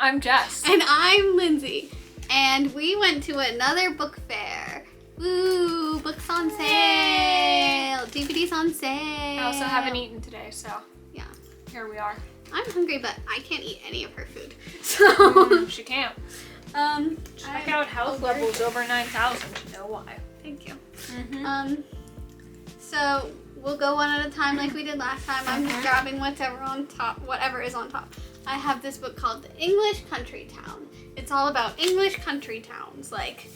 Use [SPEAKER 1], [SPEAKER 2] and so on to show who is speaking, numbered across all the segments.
[SPEAKER 1] I'm Jess.
[SPEAKER 2] And I'm Lindsay. And we went to another book fair. Woo! Books on sale! DVDs on sale!
[SPEAKER 1] I also haven't eaten today, so
[SPEAKER 2] yeah,
[SPEAKER 1] here we are.
[SPEAKER 2] I'm hungry, but I can't eat any of her food. So
[SPEAKER 1] she can't. Check
[SPEAKER 2] I'm
[SPEAKER 1] out health levels over 9,000. You know why?
[SPEAKER 2] Thank you.
[SPEAKER 1] Mm-hmm.
[SPEAKER 2] So we'll go one at a time like we did last time. I'm just grabbing whatever is on top. I have this book called The English Country Town. It's all about English country towns, like.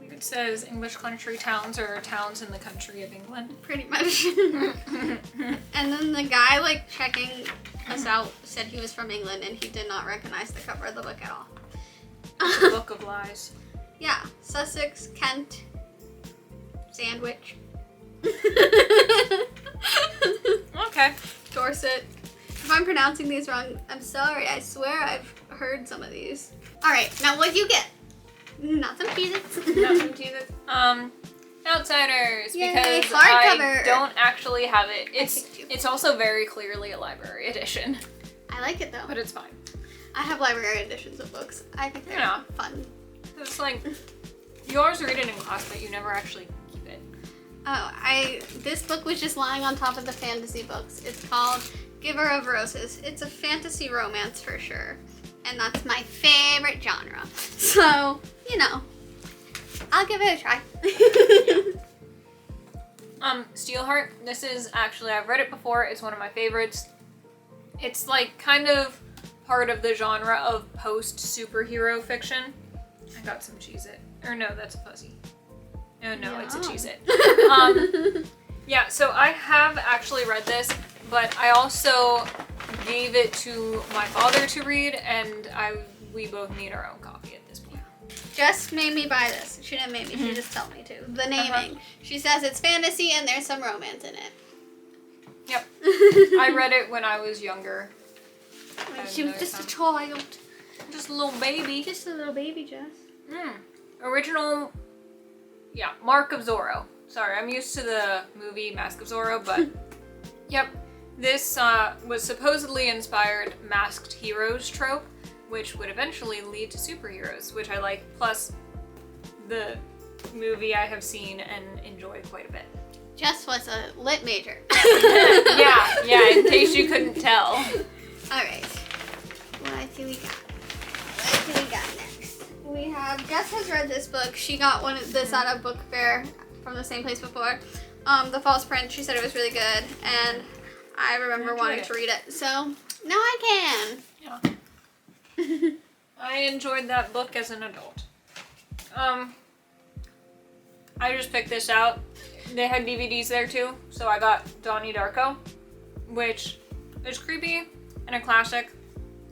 [SPEAKER 1] It says English country towns are towns in the country of England.
[SPEAKER 2] Pretty much. And then the guy like checking us out said he was from England and he did not recognize the cover of the book at all.
[SPEAKER 1] It's a book of lies.
[SPEAKER 2] Yeah, Sussex, Kent, Sandwich.
[SPEAKER 1] Okay.
[SPEAKER 2] Dorset. If I'm pronouncing these wrong, I'm sorry. I swear I've heard some of these. All right, now what'd you get? Not some Cheez-Its.
[SPEAKER 1] Not some Cheez-Its. Outsiders.
[SPEAKER 2] Yay,
[SPEAKER 1] because
[SPEAKER 2] hardcover.
[SPEAKER 1] I don't actually have it. It's also very clearly a library edition.
[SPEAKER 2] I like it though.
[SPEAKER 1] But it's fine.
[SPEAKER 2] I have library editions of books. I think they're fun.
[SPEAKER 1] It's like, you always read it in class, but you never actually keep it.
[SPEAKER 2] Oh, this book was just lying on top of the fantasy books. It's called Giver of Roses. It's a fantasy romance for sure. And that's my favorite genre. So, you know, I'll give it a try.
[SPEAKER 1] Steelheart, this is actually, I've read it before, it's one of my favorites. It's like kind of part of the genre of post-superhero fiction. I got some Cheez-It. Or no, that's a Fuzzy. Oh no, it's a Cheez-It. Yeah, so I have actually read this, but I also gave it to my father to read, and we both need our own copy at this point.
[SPEAKER 2] Jess made me buy this. She didn't make me, she just told me to. The naming. She says it's fantasy and there's some romance in it.
[SPEAKER 1] Yep. I read it when I was younger.
[SPEAKER 2] When she was just a child.
[SPEAKER 1] Just a little baby.
[SPEAKER 2] Just a little baby, Jess.
[SPEAKER 1] Original, Mark of Zorro. Sorry, I'm used to the movie Mask of Zorro, but yep. This was supposedly inspired masked heroes trope, which would eventually lead to superheroes, which I like, plus the movie I have seen and enjoy quite a bit.
[SPEAKER 2] Jess was a lit major.
[SPEAKER 1] yeah, in case you couldn't tell.
[SPEAKER 2] Alright, what do we got next? We have, Jess has read this book. She got this at a book fair from the same place before. The False Print, she said it was really good, and I remember wanting to read it, so now I can.
[SPEAKER 1] Yeah. I enjoyed that book as an adult. I just picked this out. They had DVDs there too, so I got Donnie Darko, which is creepy and a classic,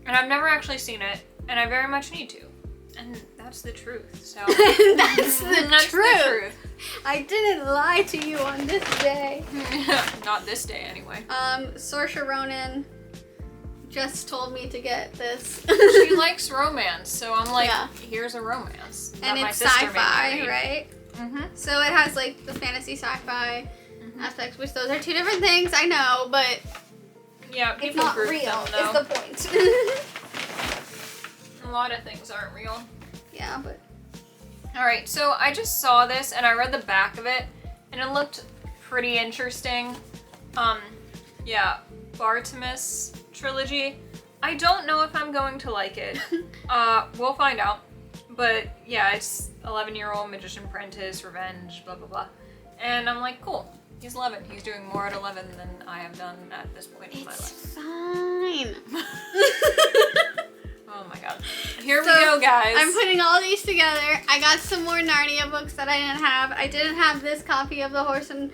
[SPEAKER 1] and I've never actually seen it, and I very much need to. And that's the truth, so.
[SPEAKER 2] That's the truth. I didn't lie to you on this day.
[SPEAKER 1] Not this day, anyway.
[SPEAKER 2] Saoirse Ronan just told me to get this.
[SPEAKER 1] She likes romance, so I'm like, here's a romance.
[SPEAKER 2] And it's sci-fi, right? So it has like the fantasy sci-fi aspects, which those are two different things, I know, but it's not real, is the point.
[SPEAKER 1] A lot of things aren't real.
[SPEAKER 2] Yeah, but.
[SPEAKER 1] Alright, so I just saw this and I read the back of it and it looked pretty interesting. Bartimaeus trilogy. I don't know if I'm going to like it. We'll find out. But yeah, it's 11-year-old magician apprentice, revenge, blah blah blah. And I'm like, cool. He's 11. He's doing more at 11 than I have done at this point in my life.
[SPEAKER 2] It's fine.
[SPEAKER 1] Oh my god. Here we go, guys.
[SPEAKER 2] I'm putting all these together. I got some more Narnia books that I didn't have. I didn't have this copy of The Horse and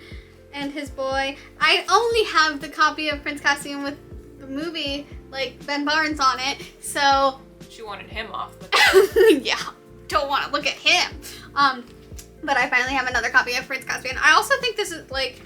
[SPEAKER 2] His Boy. I only have the copy of Prince Caspian with the movie, like Ben Barnes on it. So
[SPEAKER 1] she wanted him off with
[SPEAKER 2] yeah. Don't want to look at him. But I finally have another copy of Prince Caspian. I also think this is like,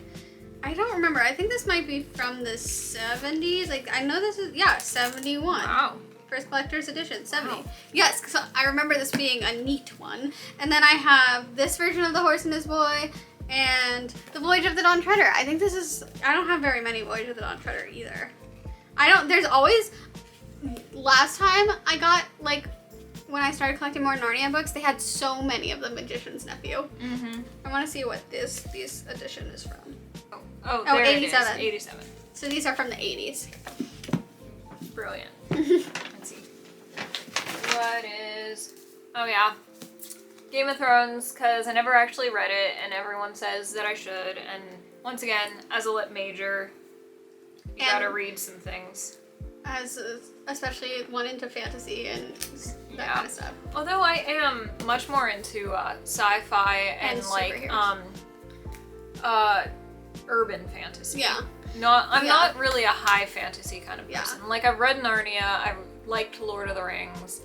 [SPEAKER 2] I don't remember. I think this might be from the 70s. Like I know this is 71.
[SPEAKER 1] Wow.
[SPEAKER 2] First collector's edition, 70.
[SPEAKER 1] Wow.
[SPEAKER 2] Yes, so I remember this being a neat one. And then I have this version of The Horse and His Boy and The Voyage of the Dawn Treader. I think this is, I don't have very many Voyage of the Dawn Treader either. There's always last time I got, like, when I started collecting more Narnia books, they had so many of the Magician's Nephew.
[SPEAKER 1] Mm-hmm.
[SPEAKER 2] I want to see what this edition is from.
[SPEAKER 1] Oh, there
[SPEAKER 2] 87.
[SPEAKER 1] it is. 87.
[SPEAKER 2] So these are from the 80s.
[SPEAKER 1] Brilliant. Let's see. What is... Oh, yeah. Game of Thrones, because I never actually read it, and everyone says that I should. And once again, as a lit major, you gotta read some things.
[SPEAKER 2] Especially one into fantasy and that kind of stuff.
[SPEAKER 1] Although I am much more into sci-fi and like urban fantasy.
[SPEAKER 2] Yeah.
[SPEAKER 1] I'm not really a high fantasy kind of person. Like I've read Narnia, I liked Lord of the Rings.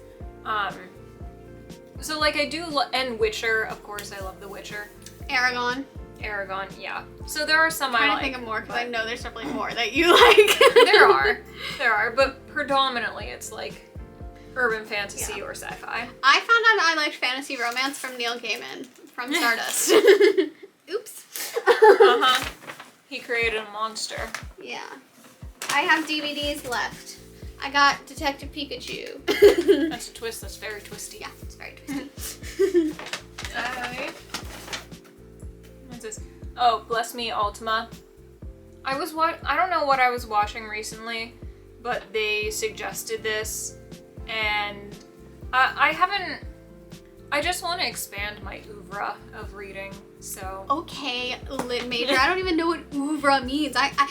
[SPEAKER 1] So like I do and Witcher, of course I love The Witcher.
[SPEAKER 2] Aragon,
[SPEAKER 1] yeah. So there are some
[SPEAKER 2] I'm
[SPEAKER 1] I like.
[SPEAKER 2] trying to think of more because I know there's definitely more that you like.
[SPEAKER 1] there are, but predominantly it's like urban fantasy or sci-fi.
[SPEAKER 2] I found out I liked fantasy romance from Neil Gaiman from Stardust. Oops.
[SPEAKER 1] He created a monster.
[SPEAKER 2] Yeah. I have DVDs left. I got Detective Pikachu.
[SPEAKER 1] That's a twist. That's very twisty.
[SPEAKER 2] Yeah, it's very twisty.
[SPEAKER 1] What's this? Oh, Bless Me Ultima. I don't know what I was watching recently, but they suggested this, and I just want to expand my oeuvre of reading, so.
[SPEAKER 2] Okay, lit major. I don't even know what oeuvre means. I got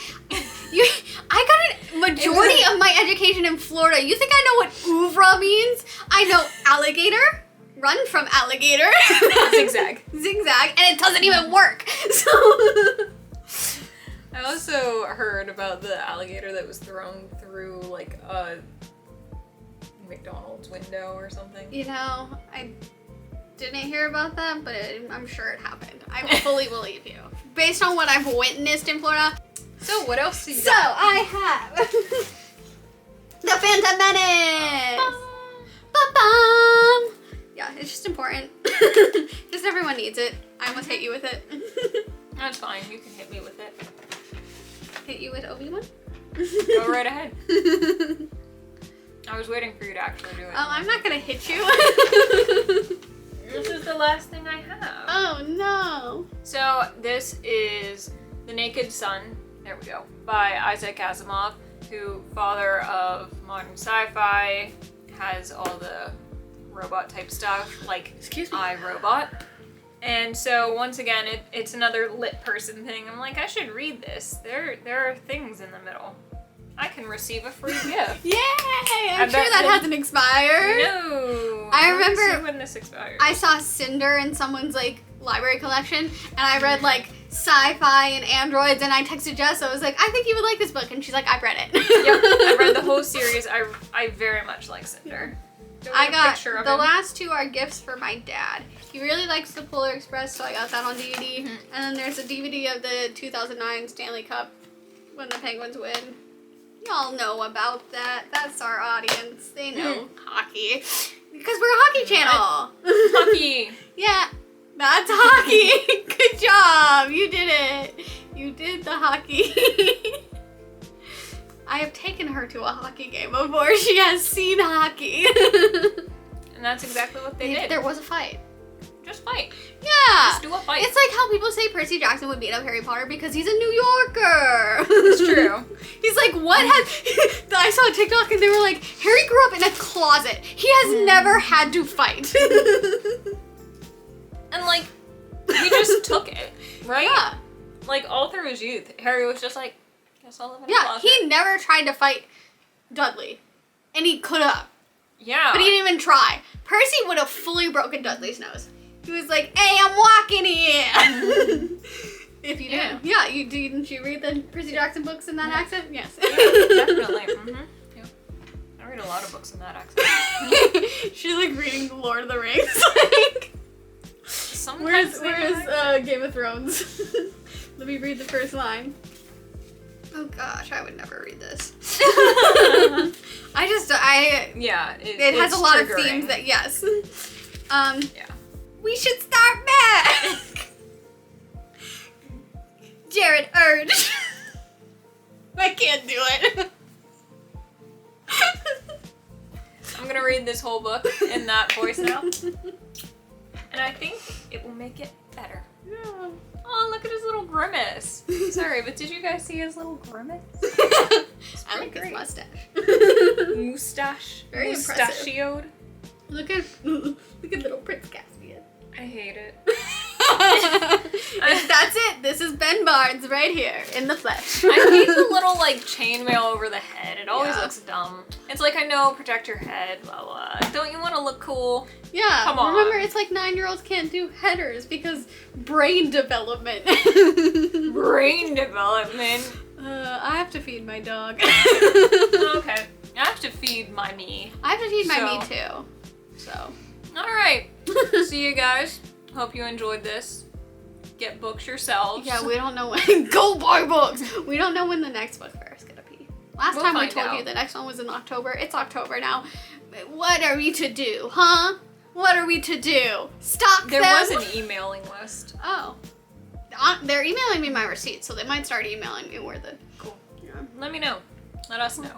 [SPEAKER 2] a majority of my education in Florida. You think I know what oeuvre means? I know alligator, run from alligator.
[SPEAKER 1] Zigzag.
[SPEAKER 2] Zigzag, and it doesn't even work. So.
[SPEAKER 1] I also heard about the alligator that was thrown through like a McDonald's window or something.
[SPEAKER 2] You know, I didn't hear about that, but I'm sure it happened. I fully believe you. Based on what I've witnessed in Florida.
[SPEAKER 1] So what else do you
[SPEAKER 2] got? So I have The Phantom Menace! Ba-bum! Yeah, it's just important. Just everyone needs it. I almost hit you with it.
[SPEAKER 1] That's fine, you can hit me with it.
[SPEAKER 2] Hit you with Obi-Wan?
[SPEAKER 1] Go right ahead. I was waiting for you to actually do it.
[SPEAKER 2] Oh, I'm not gonna hit you.
[SPEAKER 1] This is the last thing I have.
[SPEAKER 2] Oh no.
[SPEAKER 1] So this is The Naked Sun, there we go, by Isaac Asimov, who, father of modern sci-fi, has all the robot type stuff, like I, Robot. And so once again, it's another lit person thing. I'm like, I should read this. There are things in the middle. I can receive a free gift.
[SPEAKER 2] Yay! I'm sure that hasn't expired.
[SPEAKER 1] No.
[SPEAKER 2] I remember
[SPEAKER 1] when this expires.
[SPEAKER 2] I saw Cinder in someone's like library collection, and I read like sci-fi and androids, and I texted Jess. I was like, I think you would like this book, and she's like, I've read it.
[SPEAKER 1] Yep, I read the whole series. I very much like Cinder.
[SPEAKER 2] I got the last two are gifts for my dad. He really likes the Polar Express, so I got that on DVD. And then there's a DVD of the 2009 Stanley Cup when the Penguins win. Y'all know about that. That's our audience. They know hockey. Because we're a hockey channel.
[SPEAKER 1] Hockey.
[SPEAKER 2] Yeah, that's hockey. Good job. You did it. You did the hockey. I have taken her to a hockey game before. She has seen hockey.
[SPEAKER 1] And that's exactly what they did.
[SPEAKER 2] There was a fight.
[SPEAKER 1] Just fight.
[SPEAKER 2] Yeah.
[SPEAKER 1] Just do a fight.
[SPEAKER 2] It's like how people say Percy Jackson would beat up Harry Potter because he's a New Yorker.
[SPEAKER 1] It's true.
[SPEAKER 2] He's like, what has... I saw a TikTok and they were like, Harry grew up in a closet. He has never had to fight.
[SPEAKER 1] And like, he just took it, right?
[SPEAKER 2] Yeah.
[SPEAKER 1] Like all through his youth, Harry was just like, guess I'll live in a
[SPEAKER 2] Yeah,
[SPEAKER 1] closet.
[SPEAKER 2] he never tried to fight Dudley. And he could have.
[SPEAKER 1] Yeah.
[SPEAKER 2] But he didn't even try. Percy would have fully broken Dudley's nose. He was like, hey, I'm walking here. If you did. Yeah, didn't you read the Percy Jackson books in that accent? Yes.
[SPEAKER 1] Yeah, definitely. Yep. I read a lot of books in that accent.
[SPEAKER 2] She's like reading The Lord of the Rings. Like,
[SPEAKER 1] Sometimes
[SPEAKER 2] where's Game of Thrones? Let me read the first line. Oh gosh, I would never read this.
[SPEAKER 1] Yeah,
[SPEAKER 2] it has a lot of themes that, yes.
[SPEAKER 1] Yeah.
[SPEAKER 2] We should start back. Jared Urge. I can't do it.
[SPEAKER 1] this whole book in that voice now. And I think it will make it better.
[SPEAKER 2] Yeah.
[SPEAKER 1] Oh, look at his little grimace. Sorry, but did you guys see his little grimace?
[SPEAKER 2] I like his mustache.
[SPEAKER 1] Mustache.
[SPEAKER 2] Very impressive.
[SPEAKER 1] Mustachioed.
[SPEAKER 2] Look at little Prince Caspian.
[SPEAKER 1] I hate it.
[SPEAKER 2] That's it. This is Ben Barnes right here in the flesh.
[SPEAKER 1] I hate the little like chainmail over the head. It always
[SPEAKER 2] Yeah.
[SPEAKER 1] looks dumb. It's like, I know, protect your head, blah blah. Don't you want to look cool?
[SPEAKER 2] Yeah.
[SPEAKER 1] Come on.
[SPEAKER 2] Remember, it's like 9-year-olds can't do headers because brain development.
[SPEAKER 1] Brain development.
[SPEAKER 2] I have to feed my dog.
[SPEAKER 1] Okay. I have to feed my me.
[SPEAKER 2] I have to feed my
[SPEAKER 1] So-
[SPEAKER 2] me too. So.
[SPEAKER 1] All right. See you guys. Hope you enjoyed this. Get books yourselves.
[SPEAKER 2] Yeah, we don't know when. Go buy books. We don't know when the next book fair is gonna be. Last
[SPEAKER 1] We'll
[SPEAKER 2] time we
[SPEAKER 1] find
[SPEAKER 2] told
[SPEAKER 1] out.
[SPEAKER 2] you the next one was in October. It's October now. What are we to do, huh? What are we to do? Stock
[SPEAKER 1] There
[SPEAKER 2] them?
[SPEAKER 1] was an emailing list.
[SPEAKER 2] Oh. They're emailing me my receipts, so they might start emailing me where the.
[SPEAKER 1] Cool.
[SPEAKER 2] Yeah.
[SPEAKER 1] Let me know. Let us know.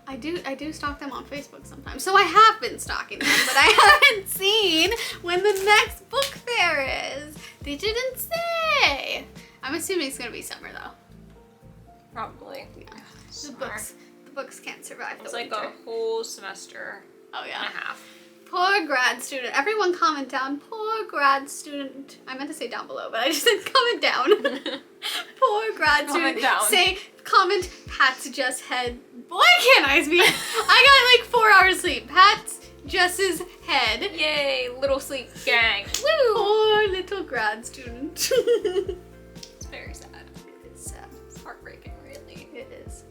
[SPEAKER 2] I do stock them on Facebook sometimes. So I have been stalking them, but I haven't seen when the next book fair is. They didn't say. I'm assuming it's gonna be summer though.
[SPEAKER 1] Probably.
[SPEAKER 2] Yeah. The
[SPEAKER 1] Summer.
[SPEAKER 2] books can't survive
[SPEAKER 1] It's
[SPEAKER 2] the
[SPEAKER 1] like
[SPEAKER 2] winter.
[SPEAKER 1] a whole semester
[SPEAKER 2] Oh
[SPEAKER 1] and
[SPEAKER 2] yeah.
[SPEAKER 1] a half.
[SPEAKER 2] Poor grad student. Everyone comment down. Poor grad student. I meant to say down below, but I just said comment down. Poor grad
[SPEAKER 1] Comment
[SPEAKER 2] student.
[SPEAKER 1] down.
[SPEAKER 2] Say comment Pat's Jess head. Why can't I speak? I got like 4 hours sleep. Pat's Jess's head.
[SPEAKER 1] Yay, little sleep gang. Woo!
[SPEAKER 2] Poor little grad student.
[SPEAKER 1] It's very sad.
[SPEAKER 2] It's sad.
[SPEAKER 1] It's heartbreaking, really.
[SPEAKER 2] It is.